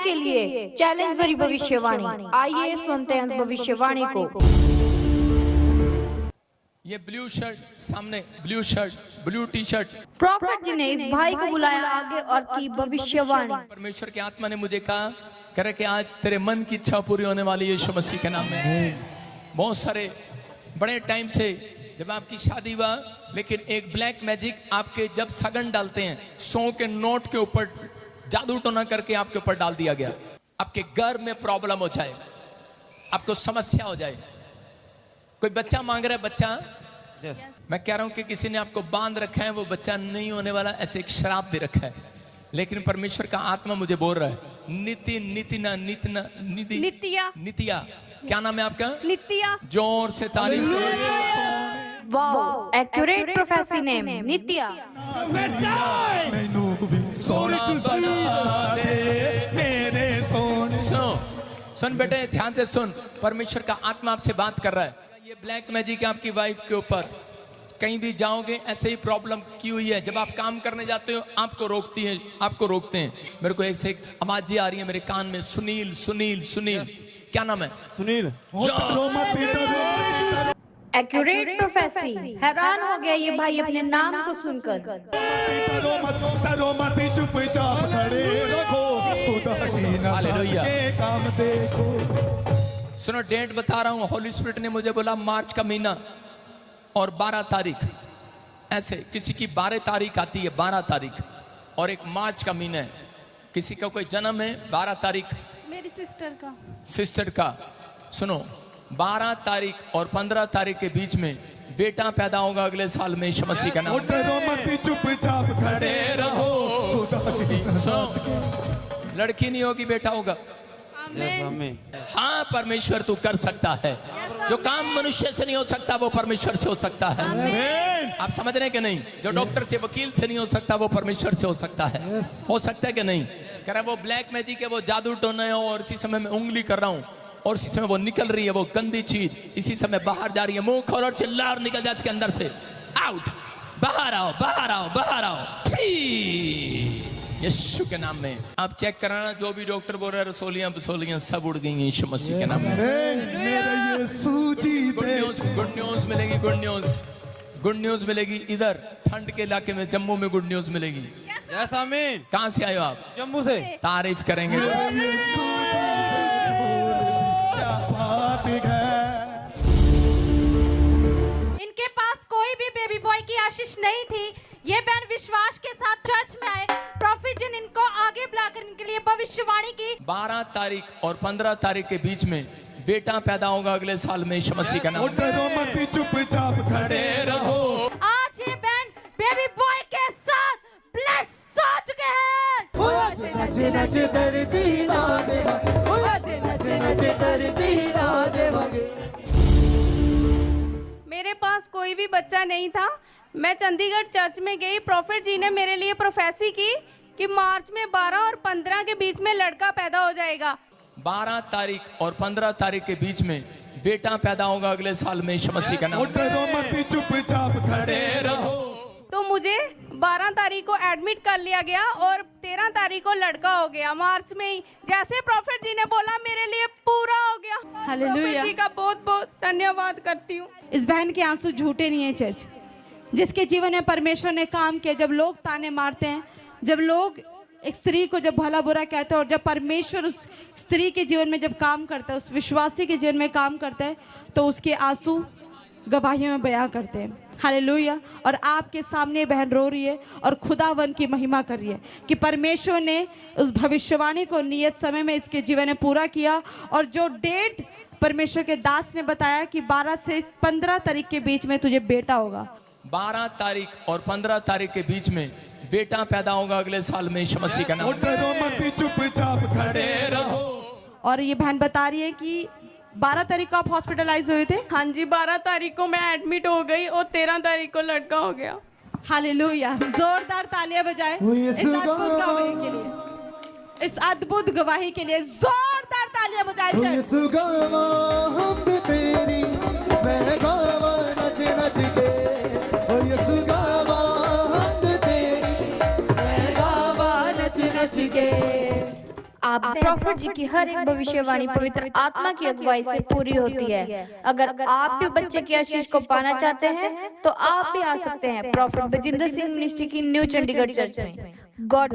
के लिए चैलेंज भरी भविष्यवाणी। आइए सुनते हैं भविष्यवाणी को। ये ब्लू शर्ट सामने, blue shirt, blue T shirt. Prophet ji ने इस भाई को बुलाया आगे और की भविष्यवाणी। परमेश्वर की आत्मा ने मुझे कहा, कह रहे कि आज तेरे मन की इच्छा पूरी होने वाली है यीशु मसीह के नाम में। बहुत सारे बड़े टाइम से जब आपकी शादी हुआ, लेकिन एक ब्लैक मैजिक आपके जब सगन डालते हैं 100 के नोट के ऊपर जादू टोना करके आपके ऊपर डाल दिया गया। आपके घर में प्रॉब्लम हो जाए, आपको समस्या हो जाए। कोई बच्चा मांग रहा है बच्चा, मैं कह रहा हूं कि किसी ने आपको बांध रखा है, वो बच्चा नहीं होने वाला, ऐसे एक श्राप दे रखा है। लेकिन परमेश्वर का आत्मा मुझे बोल रहा है, नितिया, क्या नाम है आपका? नित्या। जोर से तारीफ करो। वाओ, एक्यूरेट प्रोफेसी नेम नित्या। सोना बना दे मेरे सोने। सुन बेटे, ध्यान से सुन, परमेश्वर का आत्मा आपसे बात कर रहा है। ये ब्लैक मैजिक आपकी वाइफ के ऊपर, कहीं भी जाओगे ऐसे ही प्रॉब्लम की हुई है। जब आप काम करने जाते हो आपको रोकती है, आपको रोकते हैं। मेरे को ऐसे एक आवाज़ें आ रही है मेरे कान में, सुनील सुनील सुनील। क्या नाम है? सुनील। Accurate prophecy. हैरान हो गया ये भाई अपने नाम को सुनकर। हालेलुया। सुनो, डेट बता रहा हूँ। होली स्पिरिट ने मुझे बोला मार्च का महीना और 12 तारीख, ऐसे किसी की 12 तारीख आती है, 12 तारीख, और एक मार्च का महीना है। किसी का कोई जन्म है 12 तारीख, मेरी सिस्टर का। सुनो, 12 तारीख और 15 तारीख के बीच में बेटा पैदा होगा अगले साल में यीशु मसीह का नाम। चुपचाप खड़े रहो। लड़की नहीं होगी, बेटा होगा। हाँ, परमेश्वर तू कर सकता है। जो काम मनुष्य से नहीं हो सकता वो परमेश्वर से हो सकता है। आप समझ रहे हैं कि नहीं? जो डॉक्टर से, वकील से नहीं हो सकता वो परमेश्वर से हो सकता है। हो सकता है कि नहीं? कह रहा है वो ब्लैक मैजिक है, वो जादू टोना है, और इसी समय मैं उंगली कर रहा हूँ और इसी समय वो निकल रही है, वो गंदी चीज इसी समय बाहर जा रही है। मुंह खोलो और चिल्ला और निकल जा इसके अंदर से। आउट, बाहर आओ, बाहर आओ, बाहर आओ, यीशु के नाम में। आप चेक कराना, जो भी डॉक्टर बोल रहे हैं रसोलियां बसोलियां सब उड़ गई हैं यीशु मसीह के नाम में। गुड न्यूज मिलेगी, गुड न्यूज, गुड न्यूज मिलेगी। इधर ठंड के इलाके में, जम्मू में गुड न्यूज मिलेगी। यस आमीन। कहाँ से आए हो आप? जम्मू से। तारीफ करेंगे। इनके पास कोई भी बेबी बॉय की आशीष नहीं थी। ये बहन विश्वास के साथ चर्च में आए। प्रॉफिट जी ने इनको आगे बुला कर इनके लिए भविष्यवाणी की। 12 तारीख और 15 तारीख के बीच में बेटा पैदा होगा अगले साल में यीशु मसीह का नाम। चुपचाप खड़े रहो। आज ये बहन बेबी बॉय के साथ ब्लेस हो चुके हैं। मेरे पास कोई भी बच्चा नहीं था। मैं चंडीगढ़ चर्च में गई। प्रॉफिट जी ने मेरे लिए प्रोफेसी की कि मार्च में 12 और 15 के बीच में लड़का पैदा हो जाएगा। 12 तारीख और 15 तारीख के बीच में बेटा पैदा होगा अगले साल में यीशु मसीह का नाम। चुपचाप खड़े रहो। तो मुझे 12 तारीख को एडमिट कर लिया गया और 13 तारीख को लड़का हो गया मार्च में ही। जैसे प्रॉफिट जी ने बोला मेरे लिए पूरा हो गया। हालेलुया। जी का बहुत बहुत धन्यवाद करती हूँ। इस बहन के आंसू झूठे नहीं है चर्च। जिसके जीवन में परमेश्वर ने काम किया, जब लोग ताने मारते हैं, जब लोग एक स्त्री को जब भला बुरा कहते हैं, और जब परमेश्वर उस स्त्री के जीवन में जब काम करता है, उस विश्वासी के जीवन में काम करता है, तो उसके आंसू गवाहियों में बयां करते हैं। हालेलुया। और आपके सामने बहन रो रही है और खुदावन की महिमा कर रही है कि परमेश्वर ने उस भविष्यवाणी को नियत समय में इसके जीवन में पूरा किया। और जो डेट परमेश्वर के दास ने बताया कि 12 से 15 तारीख के बीच में तुझे बेटा होगा। 12 तारीख और 15 तारीख के बीच में बेटा पैदा होगा अगले साल में यीशु मसीह का नाम। चुपचाप खड़े रहो। और ये बहन बता रही है कि 12 तारीख को आप हॉस्पिटलाइज हुए थे। हाँ जी, 12 तारीख को मैं एडमिट हो गई और 13 तारीख को लड़का हो गया। हालेलुया। जोरदार तालियां बजाएं इस अद्भुत गवाही के लिए, इस अद्भुत गवाही के लिए जोरदार तालियां बजाएं। आप प्रॉफिट जी की हर एक भविष्यवाणी पवित्र आत्मा की अगुवाई से पूरी होती है। अगर आप भी बच्चे की आशीष को पाना चाहते हैं तो आप भी आ सकते हैं प्रॉफिट बजिंदर सिंह मिनिस्ट्री की न्यू चंडीगढ़ चर्च में। गॉड